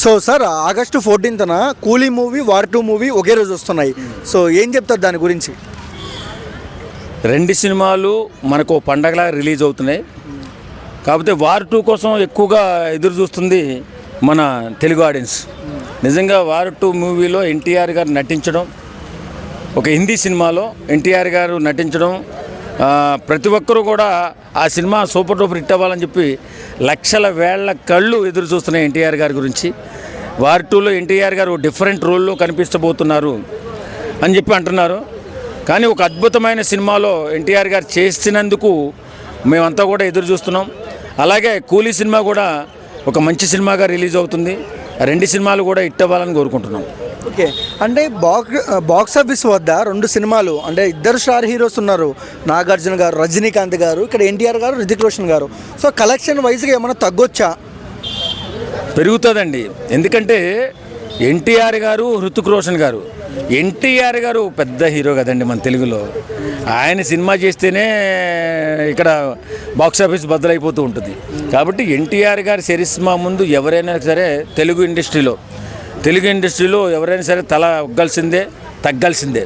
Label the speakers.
Speaker 1: So sir August 14న కూలీ movie war 2 movie ఒకే రోజు వస్తున్నాయి. సో ఏం చెప్తారు దాని గురించి?
Speaker 2: రెండు సినిమాలు మనకు పండగలా రిలీజ్ అవుతున్నాయి. కాకపోతే వార్ 2 కోసం ఎక్కువగా ఎదురు చూస్తుంది మన తెలుగు ఆడియన్స్. నిజంగా వార్ 2 మూవీలో ఎన్టీఆర్ గారు నటించడం, ఒక హిందీ సినిమాలో ఎన్టీఆర్ గారు నటించడం, ప్రతి ఒక్కరూ కూడా ఆ సినిమా సూపర్ డూపర్ హిట్ అవ్వాలని చెప్పి లక్షల వేళ్ల కళ్ళు ఎదురు చూస్తున్నాయి ఎన్టీఆర్ గారి గురించి. వార్ 2లో ఎన్టీఆర్ గారు డిఫరెంట్ రోల్లో కనిపించబోతున్నారు అని చెప్పి అంటున్నారు. కానీ ఒక అద్భుతమైన సినిమాలో ఎన్టీఆర్ గారు చేసినందుకు మేమంతా కూడా ఎదురు చూస్తున్నాం. అలాగే కూలీ సినిమా కూడా ఒక మంచి సినిమాగా రిలీజ్ అవుతుంది. రెండు సినిమాలు కూడా హిట్ అవ్వాలని కోరుకుంటున్నాం.
Speaker 1: ఓకే, అంటే బాక్స్ ఆఫీస్ వద్ద రెండు సినిమాలు, అంటే ఇద్దరు స్టార్ హీరోస్ ఉన్నారు, నాగార్జున గారు, రజనీకాంత్ గారు, ఇక్కడ ఎన్టీఆర్ గారు, రితిక్ రోషన్ గారు. సో కలెక్షన్ వైజ్గా ఏమైనా తగ్గొచ్చా?
Speaker 2: పెరుగుతుందండి. ఎందుకంటే ఎన్టీఆర్ గారు, రితిక్ రోషన్ గారు, ఎన్టీఆర్ గారు పెద్ద హీరో కదండి మన తెలుగులో. ఆయన సినిమా చేస్తేనే ఇక్కడ బాక్స్ ఆఫీస్ బద్దలైపోతూ ఉంటుంది. కాబట్టి ఎన్టీఆర్ గారి చరిస్మా ముందు ఎవరైనా సరే తెలుగు ఇండస్ట్రీలో ఎవరైనా సరే తల ఒగ్గాల్సిందే, తగ్గాల్సిందే.